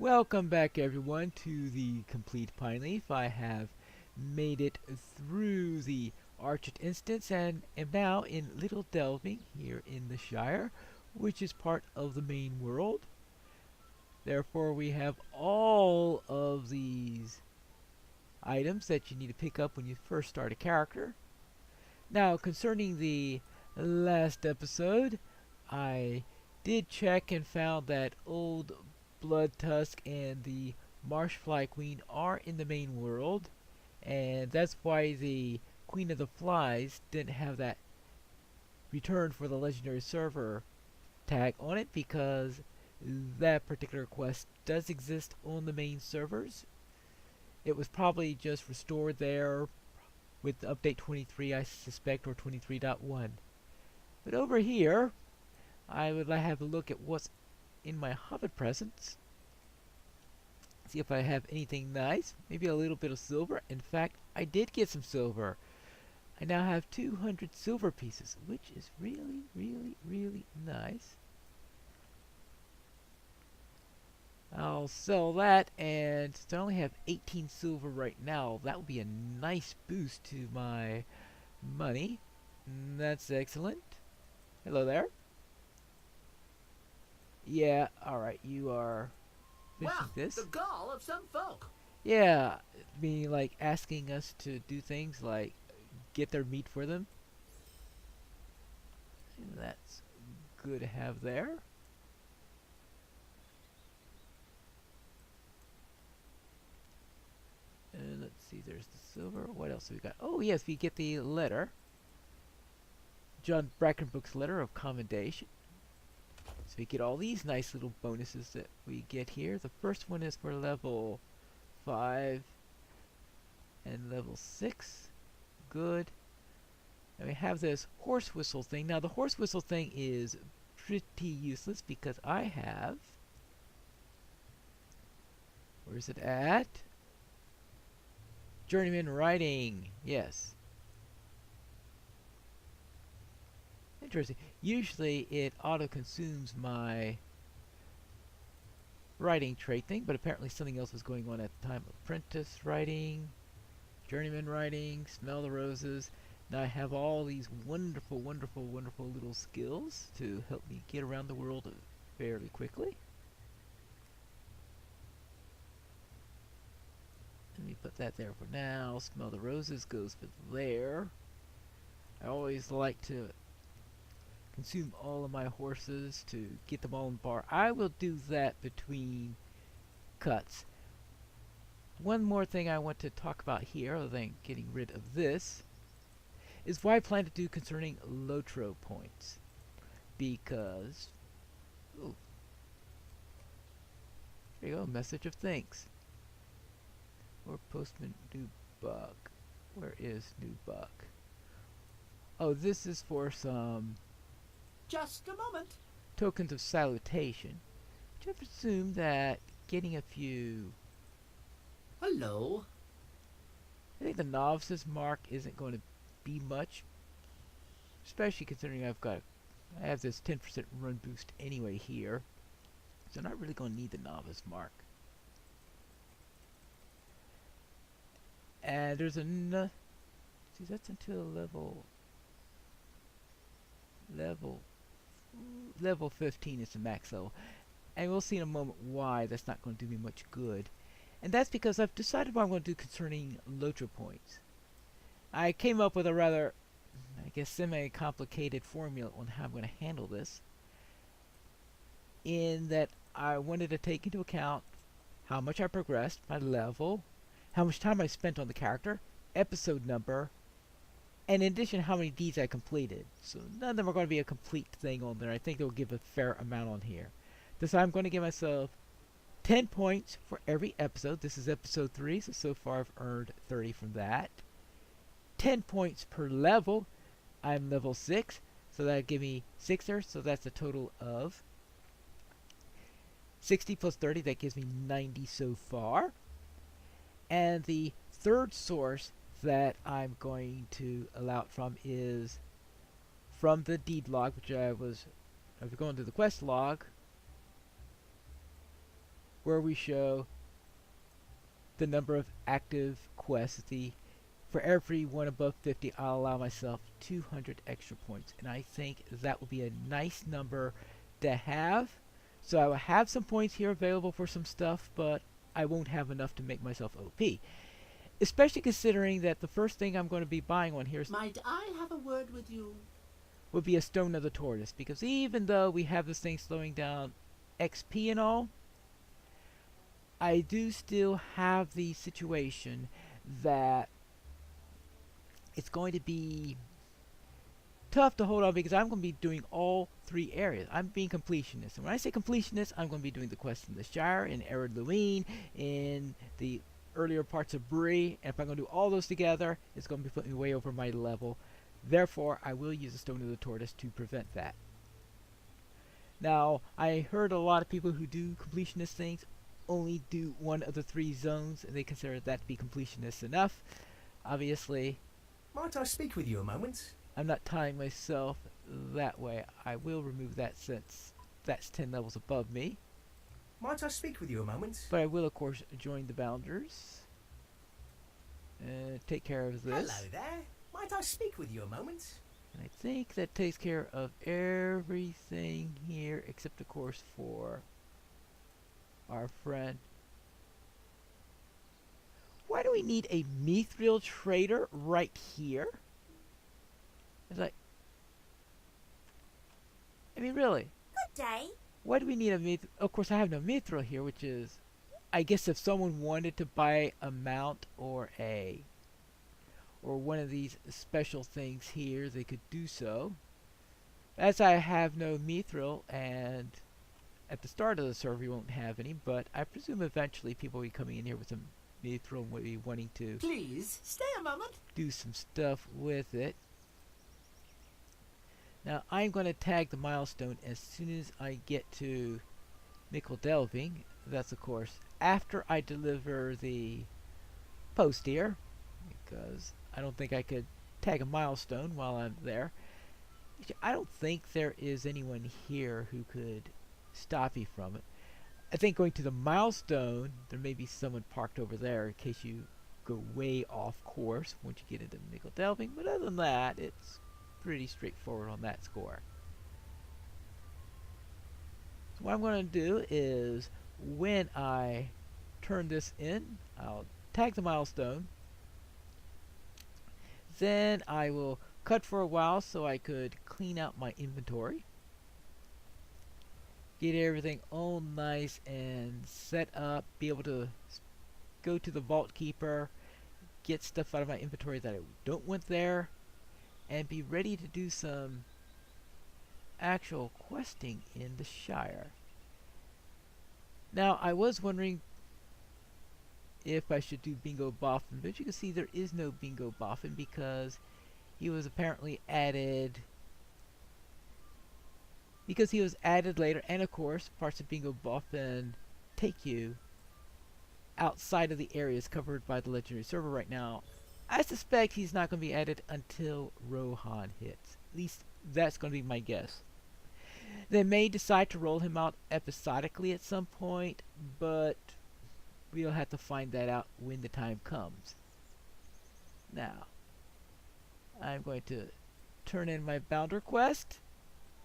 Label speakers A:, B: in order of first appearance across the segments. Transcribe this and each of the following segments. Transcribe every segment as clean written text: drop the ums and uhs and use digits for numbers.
A: Welcome back everyone to the complete Pineleaf. I have made it through the Archet instance and am now in Little Delving here in the Shire, which is part of the main world. Therefore we have all of these items that you need to pick up when you first start a character. Now concerning the last episode, I did check and found that Old Blood Tusk and the Marshfly Queen are in the main world, and that's why the Queen of the Flies didn't have that return for the legendary server tag on it, because that particular quest does exist on the main servers. It was probably just restored there with update 23, I suspect, or 23.1. But over here, I would have a look at what's in my Hobbit presents. See if I have anything nice. Maybe a little bit of silver. In fact, I did get some silver. I now have 200 silver pieces, which is really, really, really nice. I'll sell that, and since I only have 18 silver right now, that would be a nice boost to my money. That's excellent. Hello there. Yeah, alright, you are finishing this.
B: The gall of some folk.
A: Yeah, meaning like asking us to do things like get their meat for them. And that's good to have there. And let's see, there's the silver. What else have we got? Oh yes, we get the letter. John Brackenbrook's letter of commendation. So we get all these nice little bonuses that we get here. The first one is for level 5 and level 6. Good. And we have this horse whistle thing. Now the horse whistle thing is pretty useless because I have... Where is it at? Journeyman Riding. Yes. Interesting. Usually it auto-consumes my writing trait thing, but apparently something else was going on at the time. Apprentice writing, journeyman writing, smell the roses. Now I have all these wonderful, wonderful, wonderful little skills to help me get around the world fairly quickly. Let me put that there for now. Smell the roses goes for there. I always like to consume all of my horses to get them all in bar. I will do that between cuts. One more thing I want to talk about here, other than getting rid of this, is what I plan to do concerning Lotro points. Because... Ooh, there you go, message of thanks. Or postman New Buck. Where is New Buck? Oh, this is for some...
B: Just a moment.
A: tokens of salutation, which I presume that getting a few...
B: Hello.
A: I think the novice's mark isn't going to be much, especially considering I have this 10% run boost anyway here, so I'm not really going to need the novice mark. And there's a see, that's until level 15 is the max level, and we'll see in a moment why that's not going to do me much good. And that's because I've decided what I'm going to do concerning Lotro points. I came up with a rather, I guess, semi-complicated formula on how I'm going to handle this, in that I wanted to take into account how much I progressed, my level, how much time I spent on the character, episode number, and in addition how many deeds I completed. So none of them are going to be a complete thing on there. I think they'll give a fair amount on here. So I'm going to give myself 10 points for every episode. This is episode 3, so far I've earned 30 from that. 10 points per level. I'm level 6, so that'll give me 6 there, so that's a total of 60 plus 30, that gives me 90 so far. And the third source that I'm going to allow it from is from the deed log, which I was going to the quest log, where we show the number of active quests. For every one above 50, I'll allow myself 200 extra points, and I think that will be a nice number to have. So I will have some points here available for some stuff, but I won't have enough to make myself OP. Especially considering that the first thing I'm going to be buying on here
B: Might I have a word with you?
A: would be a Stone of the Tortoise, because even though we have this thing slowing down XP and all, I do still have the situation that it's going to be tough to hold on, because I'm going to be doing all three areas. I'm being completionist, and when I say completionist, I'm going to be doing the quests in the Shire, in Ered Luin, in the earlier parts of Bree, and if I'm going to do all those together, it's going to be putting me way over my level. Therefore, I will use the Stone of the Tortoise to prevent that. Now, I heard a lot of people who do completionist things only do one of the three zones, and they consider that to be completionist enough. Obviously,
C: Might I speak with you a moment?
A: I'm not tying myself that way. I will remove that since that's 10 levels above me.
C: Might I speak with you a moment?
A: But I will, of course, join the bounders and take care of this.
C: Hello there. Might I speak with you a moment?
A: And I think that takes care of everything here, except, of course, for our friend. Why do we need a mithril trader right here? It's like, I mean, really,
D: Good day.
A: why do we need a mithril? Of course, I have no mithril here, which is, I guess, if someone wanted to buy a mount or one of these special things here, they could do so. As I have no mithril, and at the start of the server you won't have any, but I presume eventually people will be coming in here with some mithril and will be wanting to
B: Please, stay a moment.
A: do some stuff with it. Now, I'm going to tag the milestone as soon as I get to Michel Delving. That's, of course, after I deliver the post here, because I don't think I could tag a milestone while I'm there. I don't think there is anyone here who could stop you from it. I think going to the milestone, there may be someone parked over there in case you go way off course once you get into Michel Delving, but other than that, it's pretty straightforward on that score. So what I'm going to do is, when I turn this in, I'll tag the milestone. Then I will cut for a while so I could clean out my inventory. Get everything all nice and set up. Be able to go to the vault keeper, get stuff out of my inventory that I don't want there, and be ready to do some actual questing in the Shire. Now, I was wondering if I should do Bingo Boffin, but you can see there is no Bingo Boffin because he was apparently added later, and of course parts of Bingo Boffin take you outside of the areas covered by the legendary server right now. I suspect he's not going to be added until Rohan hits. At least that's going to be my guess. They may decide to roll him out episodically at some point, but we'll have to find that out when the time comes. Now, I'm going to turn in my Bounder quest,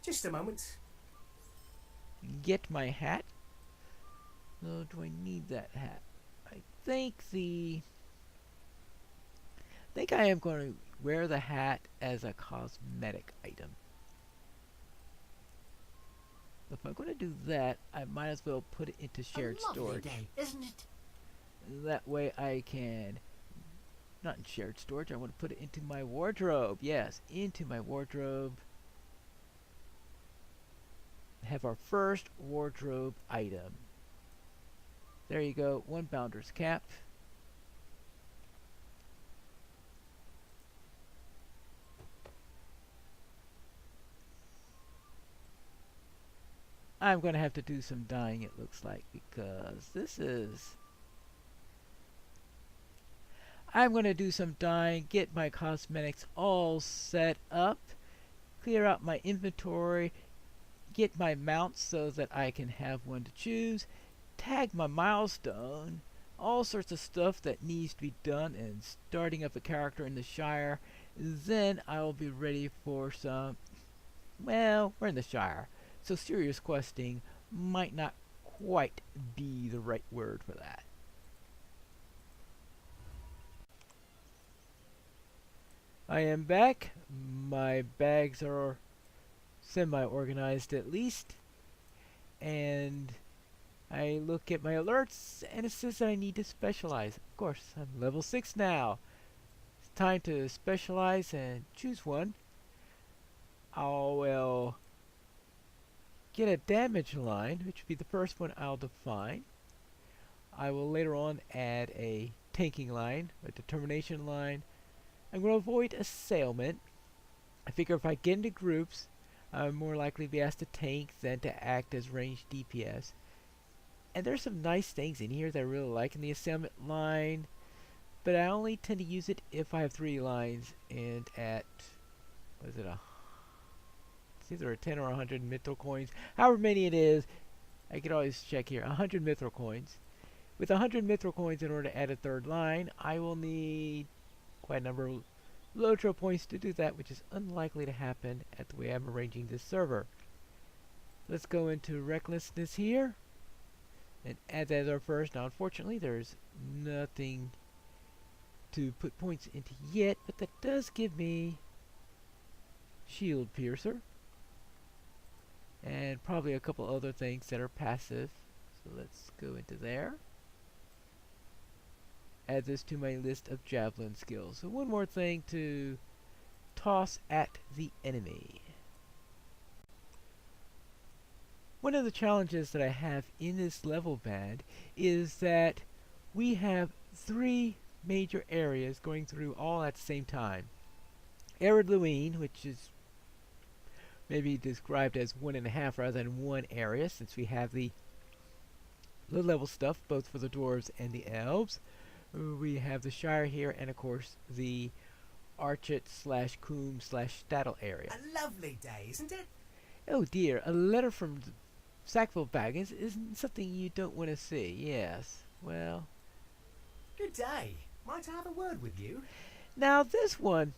C: Just a moment.
A: get my hat. So, do I need that hat? I think I am going to wear the hat as a cosmetic item. If I'm going to do that, I might as well put it into shared
B: a lovely
A: storage.
B: day, isn't it?
A: That way I can, not in shared storage, I want to put it into my wardrobe. Yes, into my wardrobe. Have our first wardrobe item. There you go, one Bounder's cap. I'm going to have to do some dyeing, it looks like, because this is... I'm going to do some dyeing, get my cosmetics all set up, clear out my inventory, get my mounts so that I can have one to choose, tag my milestone, all sorts of stuff that needs to be done, and starting up a character in the Shire. Then I'll be ready for some. Well, we're in the Shire, so serious questing might not quite be the right word for that. I am back. My bags are semi-organized at least, and I look at my alerts and it says that I need to specialize. Of course, I'm level 6 now. It's time to specialize and choose one. I will get a damage line, which would be the first one I'll define. I will later on add a tanking line, a determination line. I'm going to avoid assailment. I figure if I get into groups, I'm more likely to be asked to tank than to act as ranged DPS. And there's some nice things in here that I really like in the assailment line, but I only tend to use it if I have 3 lines and at, what is it, it's either a 10 or 100 mithril coins. However many it is, I can always check here. 100 mithril coins. With 100 mithril coins in order to add a 3rd line, I will need quite a number of Lotro points to do that, which is unlikely to happen at the way I'm arranging this server. Let's go into recklessness here and add that as our first. Now unfortunately there's nothing to put points into yet, but that does give me shield piercer and probably a couple other things that are passive. So let's go into there. Add this to my list of javelin skills. So one more thing to toss at the enemy. One of the challenges that I have in this level band is that we have 3 major areas going through all at the same time. Arid Luine, which is maybe described as 1.5 rather than 1 area, since we have the low level stuff both for the dwarves and the elves. We have the Shire here, and of course the Archet / Coombe / Stattle area.
C: A lovely day, isn't it?
A: Oh dear, a letter from Sackville Baggins isn't something you don't want to see. Yes, well.
C: Good day. Might I have a word with you?
A: Now this one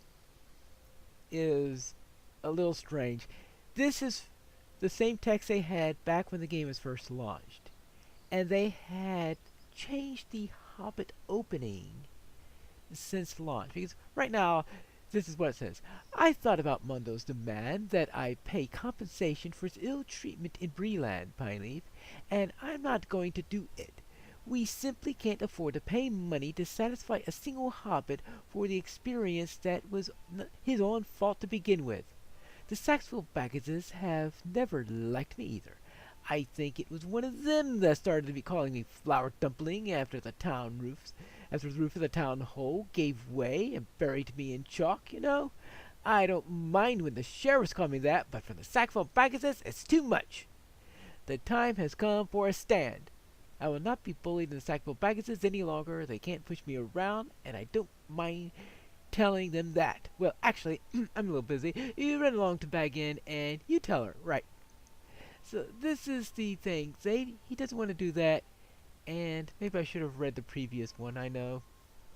A: is a little strange. This is the same text they had back when the game was first launched. And they had changed the Hobbit opening since launch. Because right now, this is what it says. I thought about Mundo's demand that I pay compensation for his ill treatment in Breland, Pineleaf, and I'm not going to do it. We simply can't afford to pay money to satisfy a single Hobbit for the experience that was his own fault to begin with. The Saxville Bagginses have never liked me either. I think it was one of them that started to be calling me flour dumpling after the roof of the town hall gave way and buried me in chalk, you know. I don't mind when the sheriffs call me that, but for the Sackville Bagginses, it's too much. The time has come for a stand. I will not be bullied in the Sackville Bagginses any longer. They can't push me around, and I don't mind telling them that. Well, actually, I'm a little busy. You run along to Bag In, and you tell her, right? So this is the thing. He doesn't want to do that, and maybe I should have read the previous one. I know,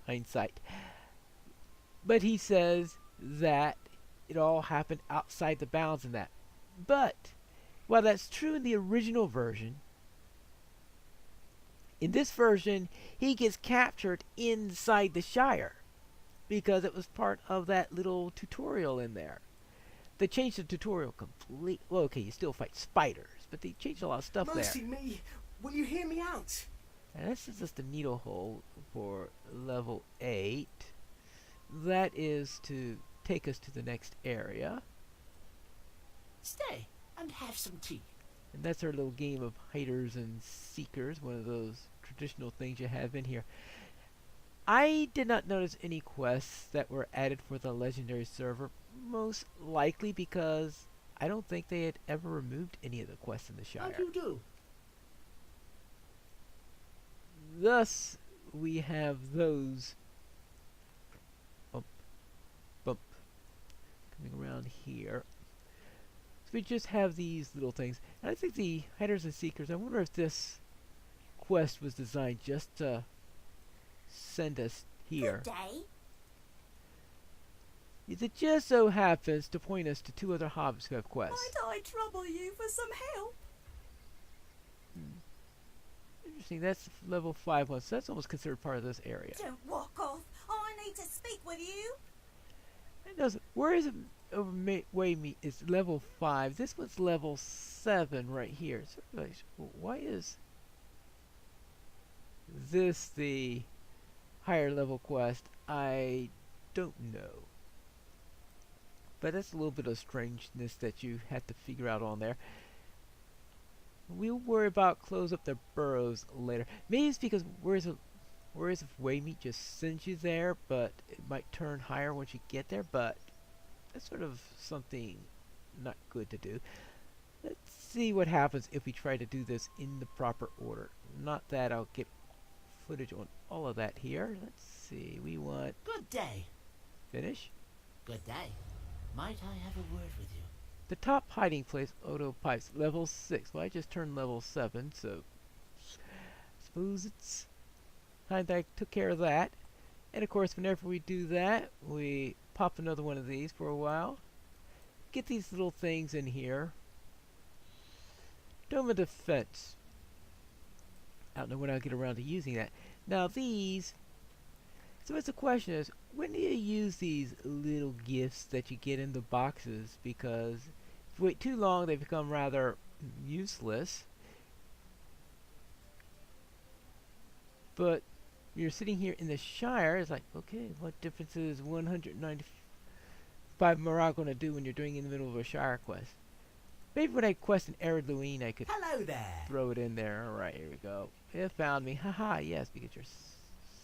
A: hindsight. But he says that it all happened outside the bounds in that. But while that's true in the original version, in this version he gets captured inside the Shire because it was part of that little tutorial in there. They changed the tutorial completely. Well, okay, you still fight spiders, but they changed a lot of stuff
C: Mercy
A: there.
C: me! Will you hear me out?
A: And this is just the needle hole for level 8. That is to take us to the next area.
B: Stay and have some tea.
A: And that's our little game of hiders and seekers, one of those traditional things you have in here. I did not notice any quests that were added for the legendary server, most likely because I don't think they had ever removed any of the quests in the Shire.
B: How do you do?
A: Thus, we have those bump, coming around here. So we just have these little things. And I think the hiders and seekers, I wonder if this quest was designed just to send us here.
B: Good day.
A: It just so happens to point us to 2 other hobbits who have quests.
D: Might I trouble you for some help?
A: Interesting, that's level 5 one, so that's almost considered part of this area.
D: Don't walk off. I need to speak with you.
A: It doesn't. Where is it? Waymeet is level 5. This one's level 7 right here. So, why is this the higher level quest? I don't know. But that's a little bit of strangeness that you have to figure out on there. We'll worry about close up the burrows later. Maybe it's because whereas if Waymeet just sends you there, but it might turn higher once you get there, but that's sort of something not good to do. Let's see what happens if we try to do this in the proper order. Not that I'll get footage on all of that here. Let's see, we want
B: Good day.
A: finish.
B: Good day. Might I have a word with you?
A: The top hiding place, Odo Pipes, level 6. Well, I just turned level 7, so suppose it's time that I took care of that. And of course, whenever we do that, we pop another one of these for a while. Get these little things in here. Dome of Defense. I don't know when I'll get around to using that. Now these, so it's the question is, when do you use these little gifts that you get in the boxes? Because if you wait too long, they become rather useless. But you're sitting here in the Shire, it's like, okay, what difference is 195 morale going to do when you're doing it in the middle of a Shire quest? Maybe when I quest an Eredluine, I could
C: Hello there.
A: throw it in there. Alright, here we go. It found me. Haha, yes, because you're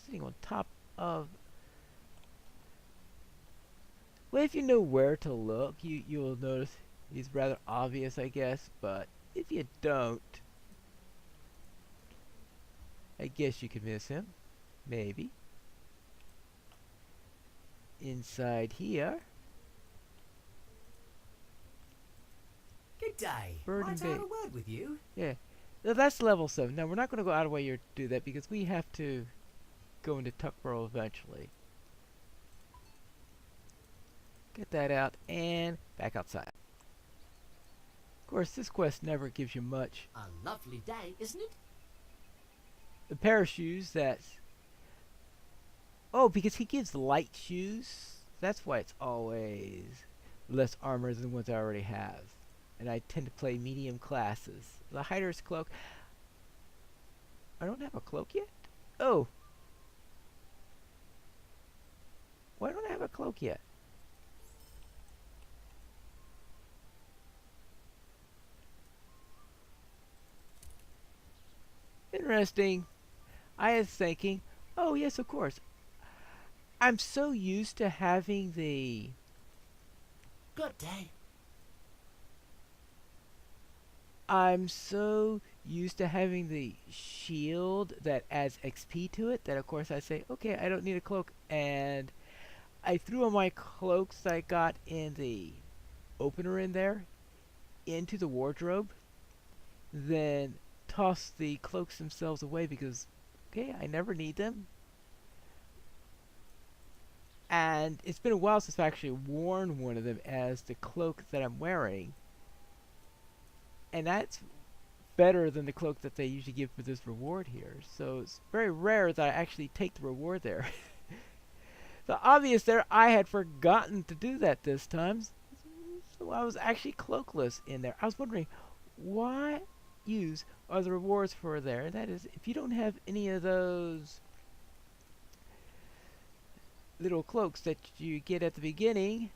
A: sitting on top of... Well, if you know where to look, you'll notice he's rather obvious, I guess. But if you don't, I guess you could miss him. Maybe. Inside here.
C: Good day.
A: Bird
C: Might
A: and
C: I have
A: bait.
C: a word with you?
A: Yeah. Now that's level 7. Now we're not going to go out of way here to do that because we have to go into Tuckborough eventually. Get that out and back outside. Of course, this quest never gives you much.
B: A lovely day, isn't it?
A: The pair of shoes that's... Oh, because he gives light shoes. That's why it's always less armor than the ones I already have. And I tend to play medium classes. The hider's cloak. I don't have a cloak yet? Oh. Why don't I have a cloak yet? Interesting. I was thinking, oh yes, of course. I'm so used to having the...
B: Good day.
A: I'm so used to having the shield that adds XP to it that of course I say, okay, I don't need a cloak, and I threw all my cloaks I got in the opener in there into the wardrobe, then toss the cloaks themselves away because, okay, I never need them. And it's been a while since I've actually worn one of them as the cloak that I'm wearing. And that's better than the cloak that they usually give for this reward here. So it's very rare that I actually take the reward there. The obvious there, I had forgotten to do that this time. So I was actually cloakless in there. I was wondering, why use are the rewards for there? And that is, if you don't have any of those little cloaks that you get at the beginning,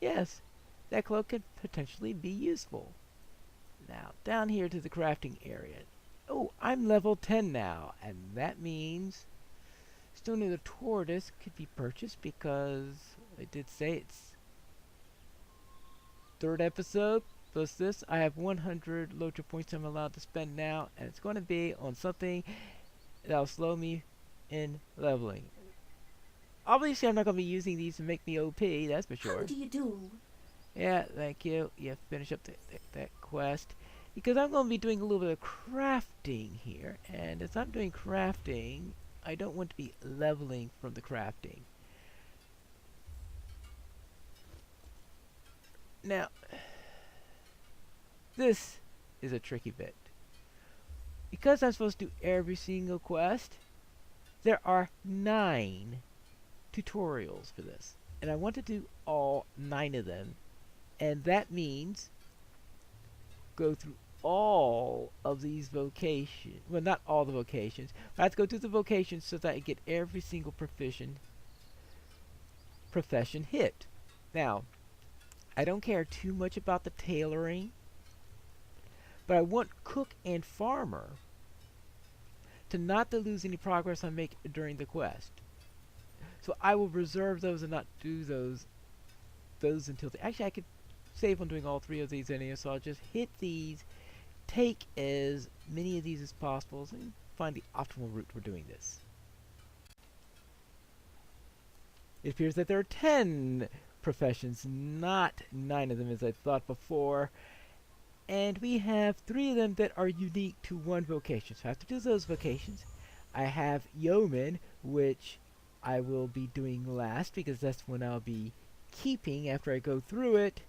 A: yes, that cloak could potentially be useful. Now, down here to the crafting area. Oh, I'm level 10 now, and that means Stone of the Tortoise could be purchased because I did say it's 3rd episode plus this. I have 100 Lotra points I'm allowed to spend now, and it's going to be on something that'll slow me in leveling. Obviously, I'm not going to be using these to make me OP, that's for sure.
D: How do you do?
A: Yeah, thank you. Yeah, finish up that quest. because I'm going to be doing a little bit of crafting here, and as I'm doing crafting, I don't want to be leveling from the crafting. Now, this is a tricky bit. Because I'm supposed to do every single quest, there are 9 tutorials for this. And I want to do all 9 of them. And that means go through all of these vocations. Well, not all the vocations. But I have to go through the vocations so that I get every single profession hit. Now, I don't care too much about the tailoring, but I want cook and farmer to not to lose any progress I make during the quest. So I will reserve those and not do those until actually I could save on doing all 3 of these anyway, so I'll just hit these, take as many of these as possible, and find the optimal route for doing this. It appears that there are 10 professions, not 9 of them as I thought before. And we have 3 of them that are unique to one vocation. So I have to do those vocations. I have yeoman, which I will be doing last because that's when I'll be keeping after I go through it.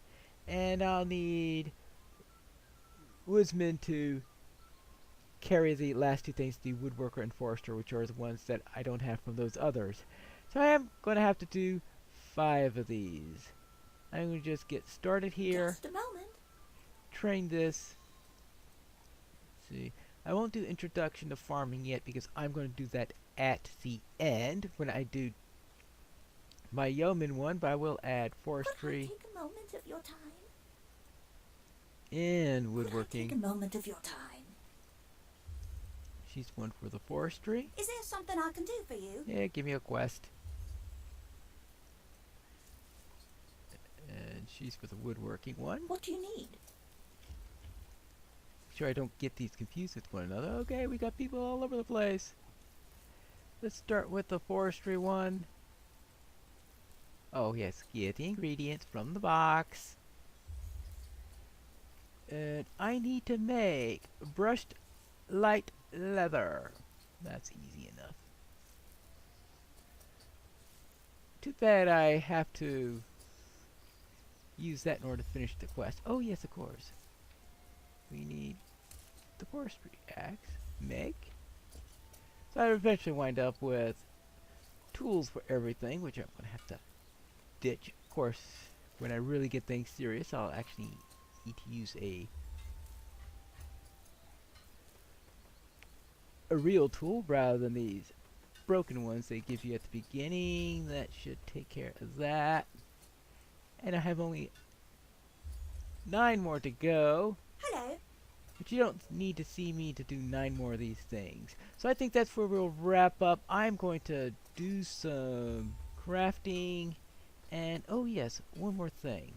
A: And I'll need woodsman to carry the last 2 things, the woodworker and forester, which are the ones that I don't have from those others. So I am going to have to do 5 of these. I'm going to just get started here.
D: Just a moment.
A: Train this. Let's see. I won't do introduction to farming yet because I'm going to do that at the end when I do my yeoman one, but I will add forestry
D: Could I take a moment of your time?
A: and
D: Could I
A: woodworking.
D: take a moment of your time?
A: She's one for the forestry.
D: Is there something I can do for you?
A: Yeah, give me a quest. And she's for the woodworking one.
D: What do you need?
A: Sure I don't get these confused with one another. Okay, we got people all over the place. Let's start with the forestry one. Oh yes, get the ingredients from the box. And I need to make brushed light leather. That's easy enough. Too bad I have to use that in order to finish the quest. Oh yes, of course. We need the forestry axe. Make. So I eventually wind up with tools for everything, which I'm going to have to ditch. Of course, when I really get things serious, I'll actually need to use a real tool rather than these broken ones they give you at the beginning. That should take care of that. And I have only 9 more to go.
D: Hello.
A: But you don't need to see me to do 9 more of these things. So I think that's where we'll wrap up. I'm going to do some crafting. And, oh yes, one more thing.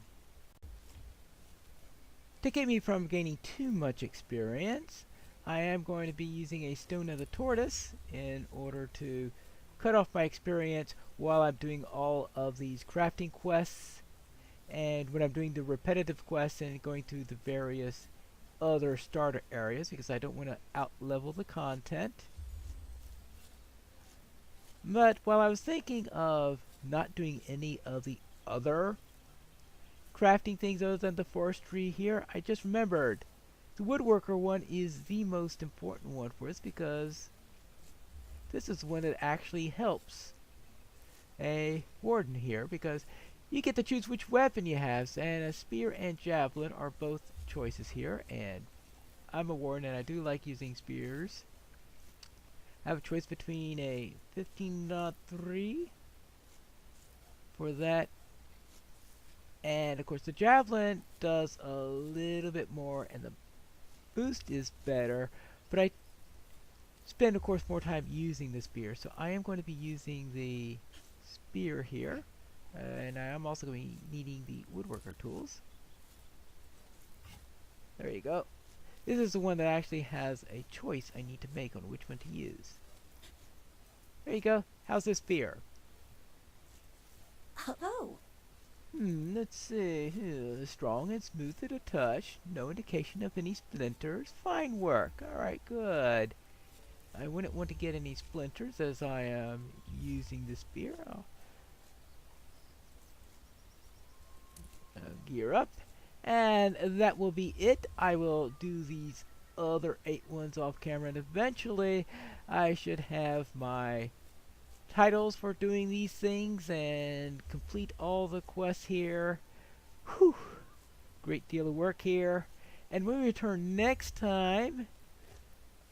A: To keep me from gaining too much experience, I am going to be using a Stone of the Tortoise in order to cut off my experience while I'm doing all of these crafting quests. And when I'm doing the repetitive quests and going through the various other starter areas, because I don't want to out-level the content. But while I was thinking of not doing any of the other crafting things other than the forestry here, I just remembered the woodworker one is the most important one for us because this is one that actually helps a warden here, because you get to choose which weapon you have, and a spear and javelin are both choices here, and I'm a warden and I do like using spears. I have a choice between a 15.3 for that, and of course the javelin does a little bit more and the boost is better, but I spend of course more time using the spear, so I am going to be using the spear here. And I am also going to be needing the woodworker tools. There you go. This is the one that actually has a choice I need to make on which one to use. There you go. How's this spear?
D: Oh,
A: Let's see. Strong and smooth to the touch. No indication of any splinters. Fine work. Alright, good. I wouldn't want to get any splinters as I am using the spear. I'll gear up. And that will be it. I will do these other 8 ones off camera, and eventually I should have my titles for doing these things and complete all the quests here. Whew! Great deal of work here. And when we return next time,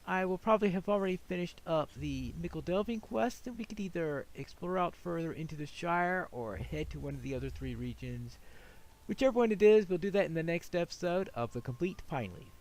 A: I will probably have already finished up the Michel Delving quest, and we could either explore out further into the Shire or head to one of the other 3 regions. Whichever one it is, we'll do that in the next episode of The Complete Pineleaf.